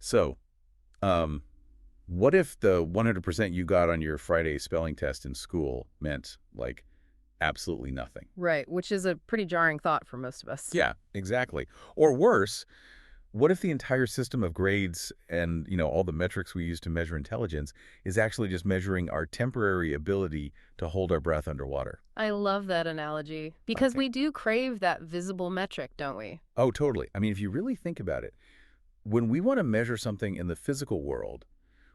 So, um, what if the 100% you got on your Friday spelling test in school meant, like, absolutely nothing? Right, which is a pretty jarring thought for most of us. Yeah, exactly. Or worse, what if the entire system of grades and, all the metrics we use to measure intelligence is actually just measuring our temporary ability to hold our breath underwater? I love that analogy because Okay. we do crave that visible metric, don't we? Oh, totally. I mean, if you really think about it, when we want to measure something in the physical world,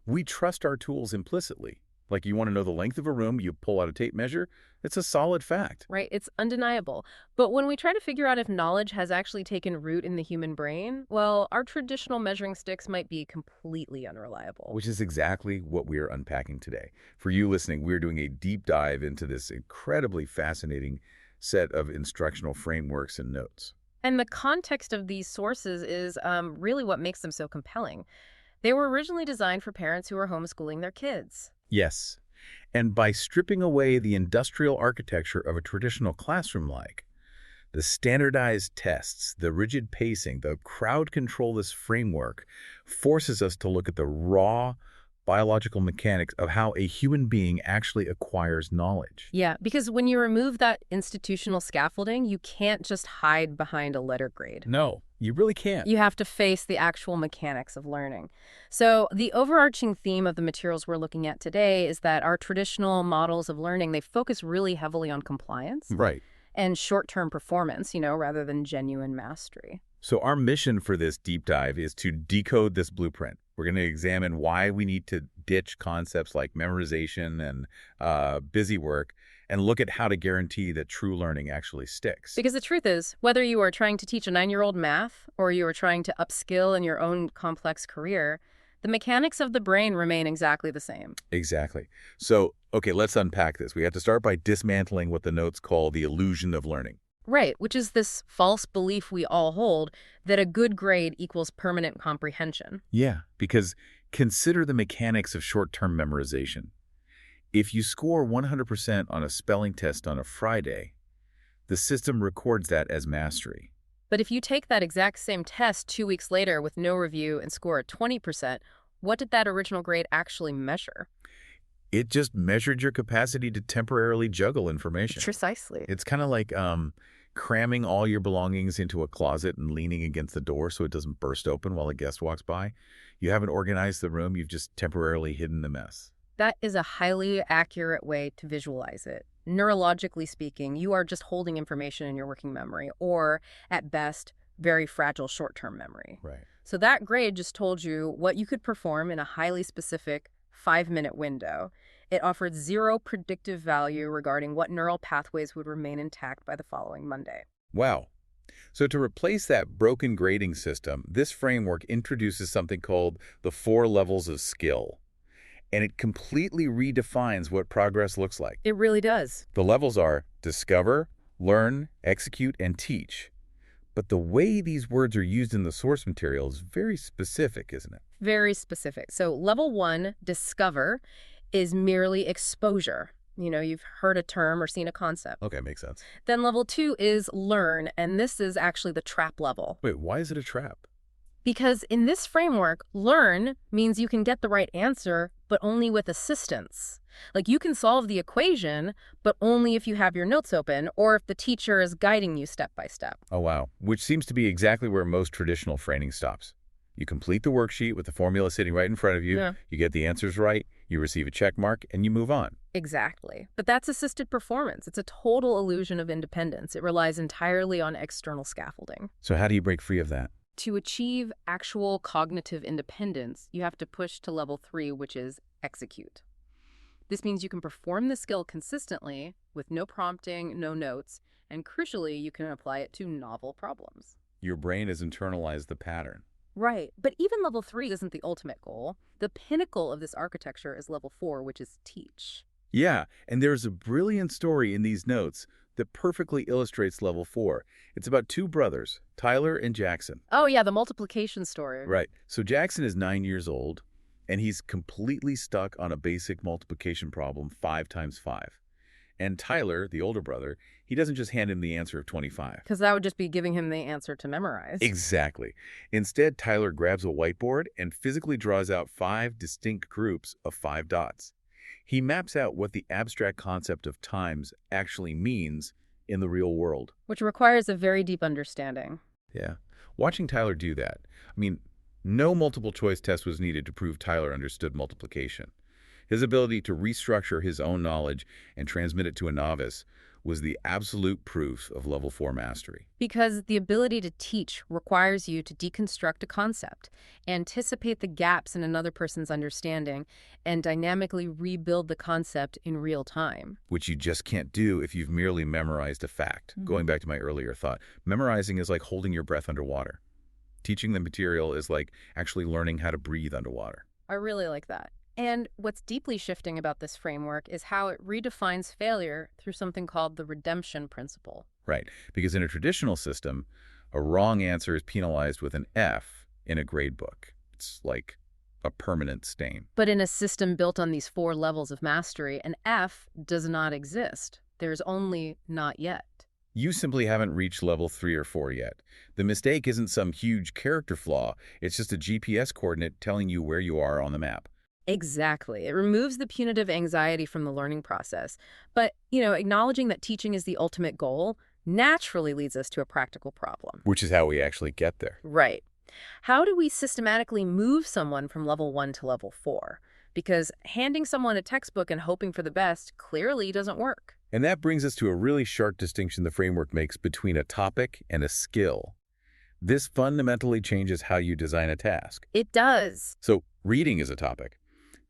we trust our tools implicitly. Like you want to know the length of a room, you pull out a tape measure. It's a solid fact. Right? It's undeniable. But when we try to figure out if knowledge has actually taken root in the human brain, well, our traditional measuring sticks might be completely unreliable. Which is exactly what we're unpacking today. For you listening, we're doing a deep dive into this incredibly fascinating set of instructional frameworks and notes. And the context of these sources is really what makes them so compelling. They were originally designed for parents who are homeschooling their kids. Yes. And by stripping away the industrial architecture of a traditional classroom like the standardized tests, the rigid pacing, the crowd control-less framework forces us to look at the raw biological mechanics of how a human being actually acquires knowledge. Yeah, because when you remove that institutional scaffolding, you can't just hide behind a letter grade. No, you really can't. You have to face the actual mechanics of learning. So the overarching theme of the materials we're looking at today is that our traditional models of learning, they focus really heavily on compliance Right. and short-term performance, rather than genuine mastery. So our mission for this deep dive is to decode this blueprint. We're going to examine why we need to ditch concepts like memorization and busy work and look at how to guarantee that true learning actually sticks. Because the truth is, whether you are trying to teach a 9-year-old math or you are trying to upskill in your own complex career, the mechanics of the brain remain exactly the same. Exactly. So, okay, let's unpack this. We have to start by dismantling what the notes call the illusion of learning. Right, which is this false belief we all hold that a good grade equals permanent comprehension. Yeah, because consider the mechanics of short-term memorization. If you score 100% on a spelling test on a Friday, the system records that as mastery. But if you take that exact same test 2 weeks later with no review and score at 20%, what did that original grade actually measure? It just measured your capacity to temporarily juggle information. Precisely. It's kind of like cramming all your belongings into a closet and leaning against the door so it doesn't burst open while a guest walks by. You haven't organized the room, you've just temporarily hidden the mess. That is a highly accurate way to visualize it. Neurologically speaking, you are just holding information in your working memory, or at best, very fragile short-term memory. Right. So that grade just told you what you could perform in a highly specific 5-minute window. It offered zero predictive value regarding what neural pathways would remain intact by the following Monday. Wow. So to replace that broken grading system, this framework introduces something called the 4 levels of skill. And it completely redefines what progress looks like. It really does. The levels are discover, learn, execute, and teach. But the way these words are used in the source material is very specific, isn't it? Very specific. So level 1, discover, is merely exposure. You've heard a term or seen a concept. Okay, makes sense. Then level 2 is learn, and this is actually the trap level. Wait, why is it a trap? Because in this framework, learn means you can get the right answer, but only with assistance. Like you can solve the equation, but only if you have your notes open or if the teacher is guiding you step by step. Oh, wow. Which seems to be exactly where most traditional training stops. You complete the worksheet with the formula sitting right in front of you, Yeah. You get the answers right, you receive a check mark, and you move on. Exactly. But that's assisted performance. It's a total illusion of independence. It relies entirely on external scaffolding. So how do you break free of that? To achieve actual cognitive independence, you have to push to level 3, which is execute. This means you can perform the skill consistently with no prompting, no notes, and crucially, you can apply it to novel problems. Your brain has internalized the pattern. Right, but even level 3 isn't the ultimate goal. The pinnacle of this architecture is level 4, which is teach. Yeah, and there's a brilliant story in these notes that perfectly illustrates level 4. It's about 2 brothers, Tyler and Jackson. Oh yeah, the multiplication story. Right. So Jackson is 9 years old, and he's completely stuck on a basic multiplication problem, 5 times 5. And Tyler, the older brother, he doesn't just hand him the answer of 25. Because that would just be giving him the answer to memorize. Exactly. Instead, Tyler grabs a whiteboard and physically draws out 5 distinct groups of 5 dots. He maps out what the abstract concept of times actually means in the real world. Which requires a very deep understanding. Yeah. Watching Tyler do that, no multiple choice test was needed to prove Tyler understood multiplication. His ability to restructure his own knowledge and transmit it to a novice was the absolute proof of level 4 mastery. Because the ability to teach requires you to deconstruct a concept, anticipate the gaps in another person's understanding, and dynamically rebuild the concept in real time. Which you just can't do if you've merely memorized a fact. Going back to my earlier thought, memorizing is like holding your breath underwater. Teaching the material is like actually learning how to breathe underwater. I really like that. And what's deeply shifting about this framework is how it redefines failure through something called the redemption principle. Right, because in a traditional system, a wrong answer is penalized with an F in a grade book. It's like a permanent stain. But in a system built on these 4 levels of mastery, an F does not exist. There's only not yet. You simply haven't reached level 3 or 4 yet. The mistake isn't some huge character flaw. It's just a GPS coordinate telling you where you are on the map. Exactly. It removes the punitive anxiety from the learning process. But, acknowledging that teaching is the ultimate goal naturally leads us to a practical problem. Which is how we actually get there. Right. How do we systematically move someone from level 1 to level 4? Because handing someone a textbook and hoping for the best clearly doesn't work. And that brings us to a really sharp distinction the framework makes between a topic and a skill. This fundamentally changes how you design a task. It does. So reading is a topic,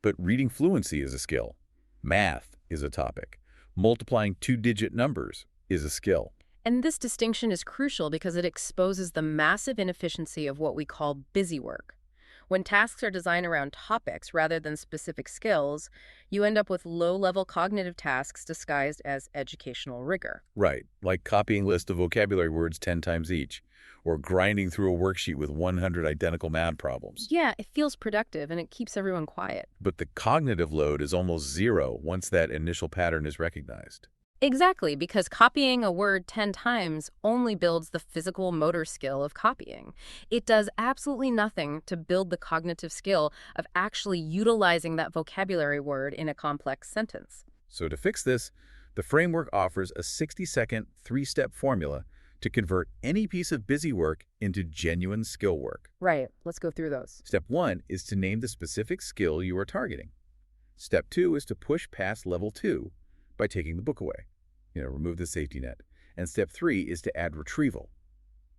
but reading fluency is a skill. Math is a topic. Multiplying 2-digit numbers is a skill. And this distinction is crucial because it exposes the massive inefficiency of what we call busywork. When tasks are designed around topics rather than specific skills, you end up with low-level cognitive tasks disguised as educational rigor. Right, like copying a list of vocabulary words 10 times each, or grinding through a worksheet with 100 identical math problems. Yeah, it feels productive and it keeps everyone quiet. But the cognitive load is almost zero once that initial pattern is recognized. Exactly, because copying a word 10 times only builds the physical motor skill of copying. It does absolutely nothing to build the cognitive skill of actually utilizing that vocabulary word in a complex sentence. So to fix this, the framework offers a 60-second, 3-step formula to convert any piece of busy work into genuine skill work. Right, let's go through those. Step 1 is to name the specific skill you are targeting. Step 2 is to push past level 2 by taking the book away. Remove the safety net. And step 3 is to add retrieval.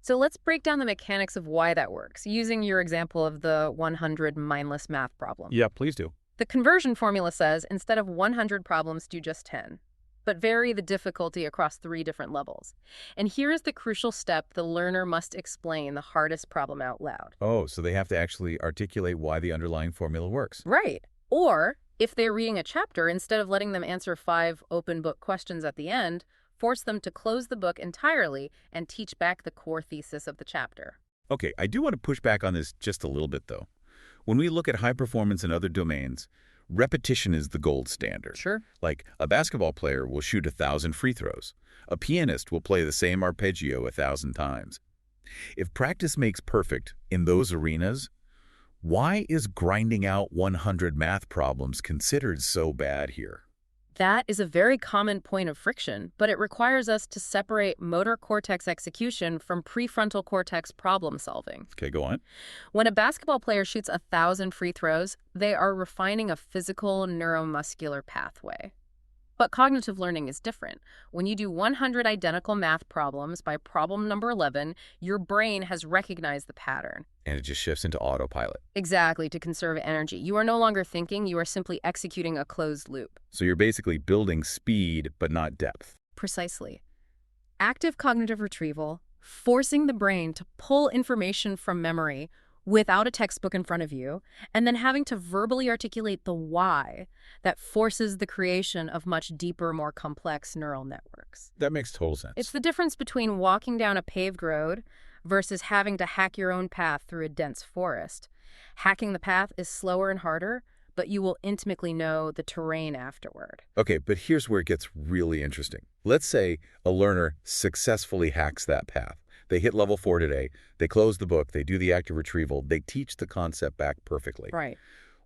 So let's break down the mechanics of why that works, using your example of the 100 mindless math problem. Yeah, please do. The conversion formula says instead of 100 problems, do just 10, but vary the difficulty across 3 different levels. And here is the crucial step: the learner must explain the hardest problem out loud. Oh, so they have to actually articulate why the underlying formula works. Right. Or, if they're reading a chapter, instead of letting them answer 5 open book questions at the end, force them to close the book entirely and teach back the core thesis of the chapter. Okay, I do want to push back on this just a little bit, though. When we look at high performance in other domains, repetition is the gold standard. Sure. Like a basketball player will shoot 1,000 free throws. A pianist will play the same arpeggio 1,000 times. If practice makes perfect in those arenas, why is grinding out 100 math problems considered so bad here? That is a very common point of friction, but it requires us to separate motor cortex execution from prefrontal cortex problem solving. Okay, go on. When a basketball player shoots 1,000 free throws, they are refining a physical neuromuscular pathway. But cognitive learning is different. When you do 100 identical math problems, by problem number 11, your brain has recognized the pattern. And it just shifts into autopilot. Exactly, to conserve energy. You are no longer thinking, you are simply executing a closed loop. So you're basically building speed, but not depth. Precisely. Active cognitive retrieval, forcing the brain to pull information from memory without a textbook in front of you, and then having to verbally articulate the why, that forces the creation of much deeper, more complex neural networks. That makes total sense. It's the difference between walking down a paved road versus having to hack your own path through a dense forest. Hacking the path is slower and harder, but you will intimately know the terrain afterward. Okay, but here's where it gets really interesting. Let's say a learner successfully hacks that path. They hit level 4 today, they close the book, they do the active retrieval, they teach the concept back perfectly. Right.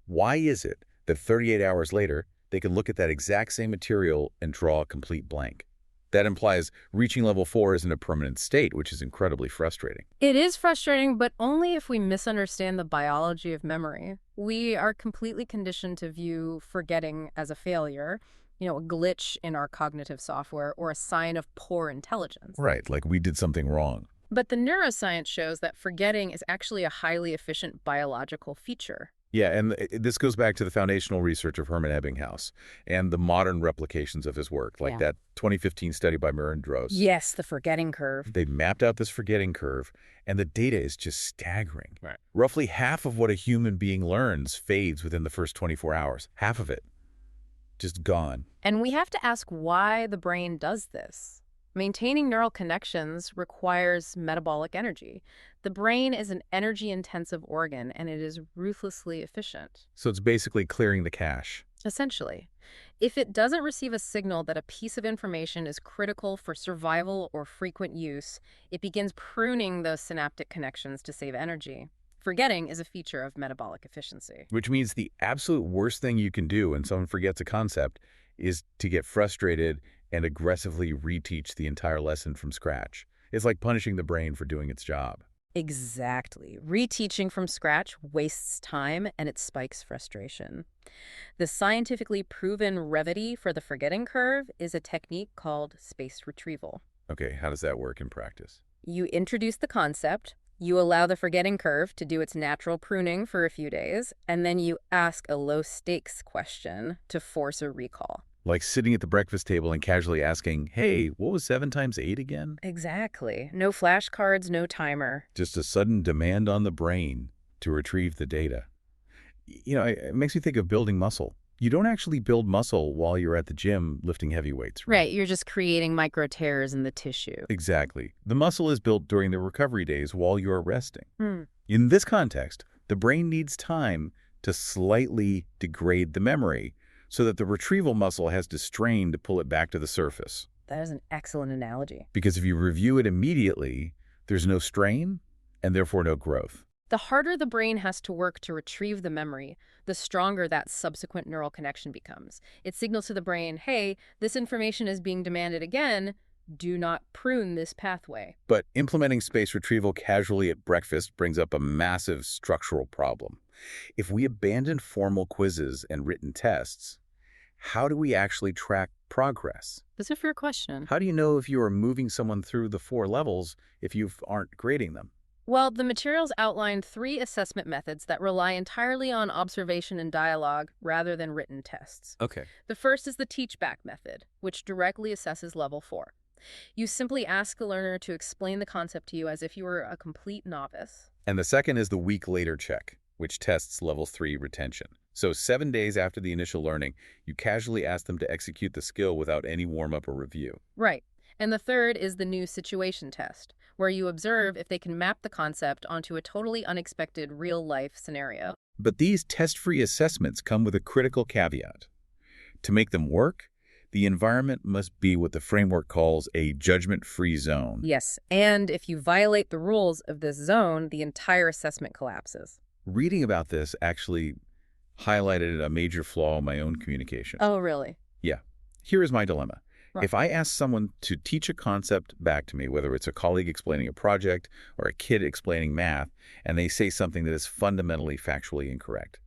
Why is it that 38 hours later, they can look at that exact same material and draw a complete blank? That implies reaching level 4 isn't a permanent state, which is incredibly frustrating. It is frustrating, but only if we misunderstand the biology of memory. We are completely conditioned to view forgetting as a failure, a glitch in our cognitive software or a sign of poor intelligence. Right, like we did something wrong. But the neuroscience shows that forgetting is actually a highly efficient biological feature. Yeah, and this goes back to the foundational research of Hermann Ebbinghaus and the modern replications of his work, like Yeah. that 2015 study by Murren Droz. Yes, the forgetting curve. They mapped out this forgetting curve, and the data is just staggering. Right. Roughly half of what a human being learns fades within the first 24 hours. Half of it. Just gone. And we have to ask why the brain does this. Maintaining neural connections requires metabolic energy. The brain is an energy-intensive organ, and it is ruthlessly efficient. So it's basically clearing the cache. Essentially, if it doesn't receive a signal that a piece of information is critical for survival or frequent use, it begins pruning those synaptic connections to save energy. Forgetting is a feature of metabolic efficiency. Which means the absolute worst thing you can do when someone forgets a concept is to get frustrated and aggressively reteach the entire lesson from scratch. It's like punishing the brain for doing its job. Exactly. Reteaching from scratch wastes time and it spikes frustration. The scientifically proven remedy for the forgetting curve is a technique called spaced retrieval. Okay, how does that work in practice? You introduce the concept, you allow the forgetting curve to do its natural pruning for a few days, and then you ask a low-stakes question to force a recall. Like sitting at the breakfast table and casually asking, hey, what was 7 times 8 again? Exactly. No flashcards, no timer. Just a sudden demand on the brain to retrieve the data. It makes me think of building muscle. You don't actually build muscle while you're at the gym lifting heavy weights. Right, you're just creating micro tears in the tissue. Exactly. The muscle is built during the recovery days while you're resting. Hmm. In this context, the brain needs time to slightly degrade the memory so that the retrieval muscle has to strain to pull it back to the surface. That is an excellent analogy. Because if you review it immediately, there's no strain and therefore no growth. The harder the brain has to work to retrieve the memory, the stronger that subsequent neural connection becomes. It signals to the brain, hey, this information is being demanded again. Do not prune this pathway. But implementing spaced retrieval casually at breakfast brings up a massive structural problem. If we abandon formal quizzes and written tests, how do we actually track progress? That's a fair question. How do you know if you are moving someone through the 4 levels if you aren't grading them? Well, the materials outline 3 assessment methods that rely entirely on observation and dialogue rather than written tests. Okay. The first is the teach-back method, which directly assesses level 4. You simply ask a learner to explain the concept to you as if you were a complete novice. And the second is the week later check, which tests level 3 retention. So 7 days after the initial learning, you casually ask them to execute the skill without any warm-up or review. Right. And the third is the new situation test, where you observe if they can map the concept onto a totally unexpected real-life scenario. But these test-free assessments come with a critical caveat. To make them work, the environment must be what the framework calls a judgment-free zone. Yes, and if you violate the rules of this zone, the entire assessment collapses. Reading about this actually highlighted a major flaw in my own communication. Oh, really? Yeah. Here is my dilemma. Right. If I ask someone to teach a concept back to me, whether it's a colleague explaining a project or a kid explaining math, and they say something that is fundamentally factually incorrect,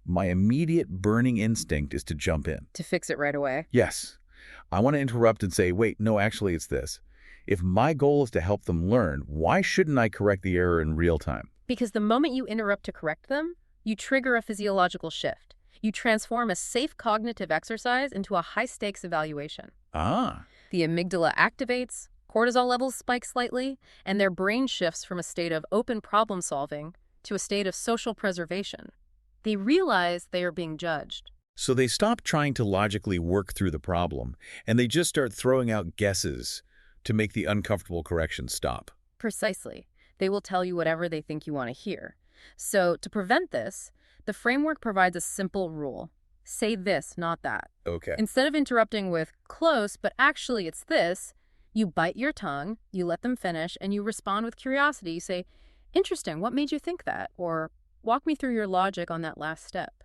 my immediate burning instinct is to jump in. To fix it right away? Yes. I want to interrupt and say, wait, no, actually it's this. If my goal is to help them learn, why shouldn't I correct the error in real time? Because the moment you interrupt to correct them, you trigger a physiological shift. You transform a safe cognitive exercise into a high-stakes evaluation. Ah. The amygdala activates, cortisol levels spike slightly, and their brain shifts from a state of open problem-solving to a state of social preservation. They realize they are being judged. So they stop trying to logically work through the problem, and they just start throwing out guesses to make the uncomfortable correction stop. Precisely. They will tell you whatever they think you want to hear. So to prevent this, The framework provides a simple rule. Say this, not that. Okay. Instead of interrupting with close, but actually it's this, you bite your tongue, you let them finish, and you respond with curiosity. You say, interesting, what made you think that? Or walk me through your logic on that last step.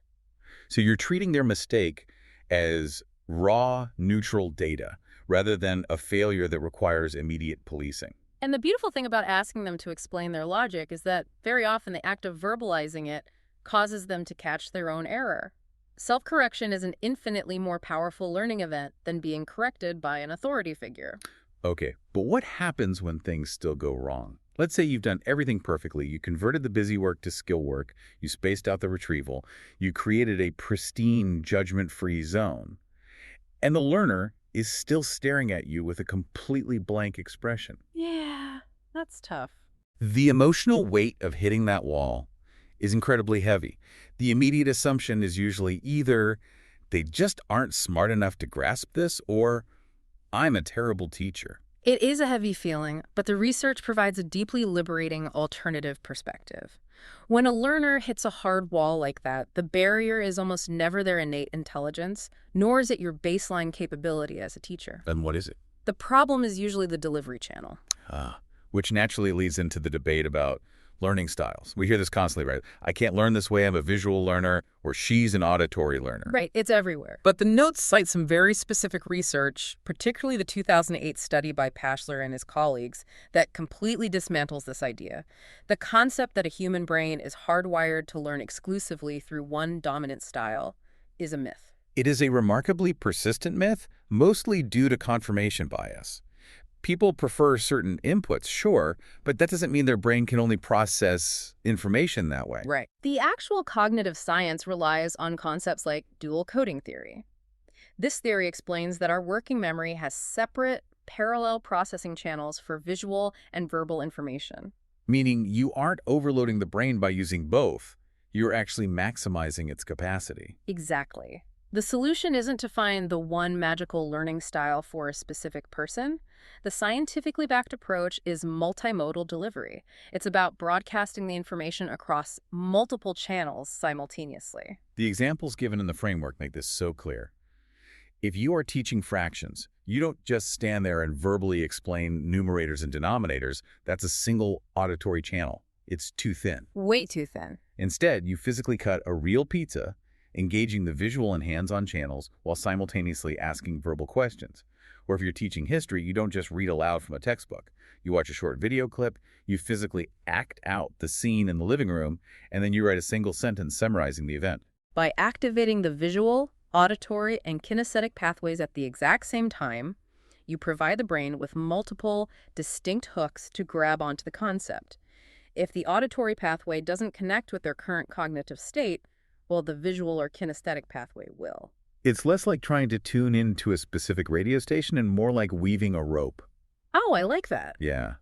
So you're treating their mistake as raw, neutral data rather than a failure that requires immediate policing. And the beautiful thing about asking them to explain their logic is that very often the act of verbalizing it causes them to catch their own error. Self-correction is an infinitely more powerful learning event than being corrected by an authority figure. Okay, but what happens when things still go wrong? Let's say you've done everything perfectly. You converted the busy work to skill work. You spaced out the retrieval. You created a pristine, judgment-free zone. And the learner is still staring at you with a completely blank expression. Yeah, that's tough. The emotional weight of hitting that wall is incredibly heavy. The immediate assumption is usually either they just aren't smart enough to grasp this, or I'm a terrible teacher. It is a heavy feeling, but the research provides a deeply liberating alternative perspective. When a learner hits a hard wall like that, the barrier is almost never their innate intelligence, nor is it your baseline capability as a teacher. And what is it? The problem is usually the delivery channel. Which naturally leads into the debate about learning styles. We hear this constantly, right? I can't learn this way, I'm a visual learner, or she's an auditory learner. Right, it's everywhere. But the notes cite some very specific research, particularly the 2008 study by Pashler and his colleagues, that completely dismantles this idea. The concept that a human brain is hardwired to learn exclusively through one dominant style is a myth. It is a remarkably persistent myth, mostly due to confirmation bias. People prefer certain inputs, sure, but that doesn't mean their brain can only process information that way. Right. The actual cognitive science relies on concepts like dual coding theory. This theory explains that our working memory has separate, parallel processing channels for visual and verbal information. Meaning you aren't overloading the brain by using both. You're actually maximizing its capacity. Exactly. The solution isn't to find the one magical learning style for a specific person. The scientifically backed approach is multimodal delivery. It's about broadcasting the information across multiple channels simultaneously. The examples given in the framework make this so clear. If you are teaching fractions, you don't just stand there and verbally explain numerators and denominators. That's a single auditory channel. It's too thin. Way too thin. Instead, you physically cut a real pizza, engaging the visual and hands-on channels while simultaneously asking verbal questions. Or if you're teaching history, you don't just read aloud from a textbook. You watch a short video clip, you physically act out the scene in the living room, and then you write a single sentence summarizing the event. By activating the visual, auditory, and kinesthetic pathways at the exact same time, you provide the brain with multiple, distinct hooks to grab onto the concept. If the auditory pathway doesn't connect with their current cognitive state, well, the visual or kinesthetic pathway will. It's less like trying to tune into a specific radio station and more like weaving a rope. Oh, I like that. Yeah.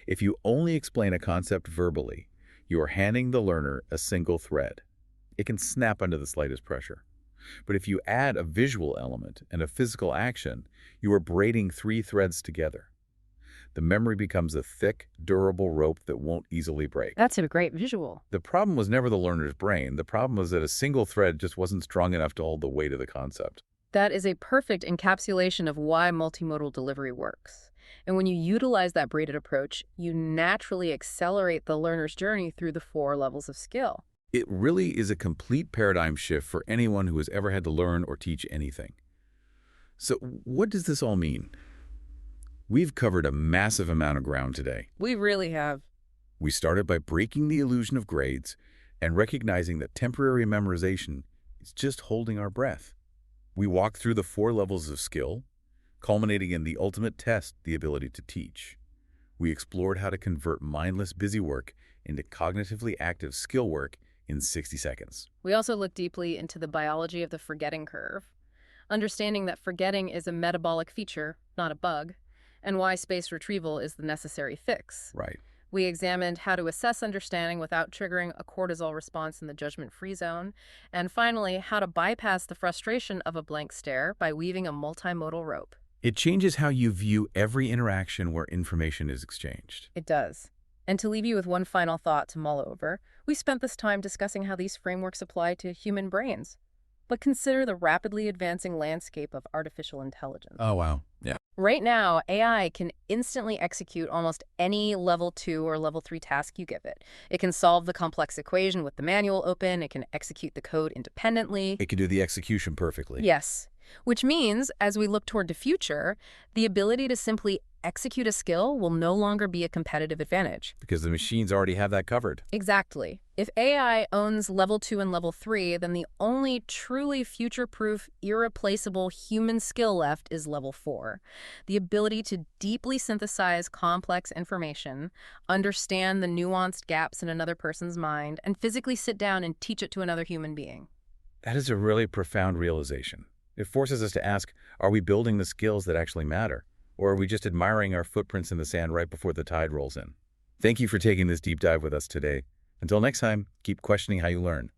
If you only explain a concept verbally, you are handing the learner a single thread. It can snap under the slightest pressure. But if you add a visual element and a physical action, you are braiding 3 threads together. The memory becomes a thick, durable rope that won't easily break. That's a great visual. The problem was never the learner's brain. The problem was that a single thread just wasn't strong enough to hold the weight of the concept. That is a perfect encapsulation of why multimodal delivery works. And when you utilize that braided approach, you naturally accelerate the learner's journey through the 4 levels of skill. It really is a complete paradigm shift for anyone who has ever had to learn or teach anything. So what does this all mean? We've covered a massive amount of ground today. We really have. We started by breaking the illusion of grades and recognizing that temporary memorization is just holding our breath. We walked through the 4 levels of skill, culminating in the ultimate test, the ability to teach. We explored how to convert mindless busy work into cognitively active skill work in 60 seconds. We also look deeply into the biology of the forgetting curve, understanding that forgetting is a metabolic feature, not a bug, and why spaced retrieval is the necessary fix. Right. We examined how to assess understanding without triggering a cortisol response in the judgment-free zone, and finally, how to bypass the frustration of a blank stare by weaving a multimodal rope. It changes how you view every interaction where information is exchanged. It does. And to leave you with one final thought to mull over, we spent this time discussing how these frameworks apply to human brains. But consider the rapidly advancing landscape of artificial intelligence. Oh, wow. Yeah. Right now, AI can instantly execute almost any level 2 or level 3 task you give it. It can solve the complex equation with the manual open. It can execute the code independently. It can do the execution perfectly. Yes, which means, as we look toward the future, the ability to simply execute a skill will no longer be a competitive advantage. Because the machines already have that covered. Exactly. If AI owns level 2 and level 3, then the only truly future-proof, irreplaceable human skill left is level 4. The ability to deeply synthesize complex information, understand the nuanced gaps in another person's mind, and physically sit down and teach it to another human being. That is a really profound realization. It forces us to ask, are we building the skills that actually matter? Or are we just admiring our footprints in the sand right before the tide rolls in? Thank you for taking this deep dive with us today. Until next time, keep questioning how you learn.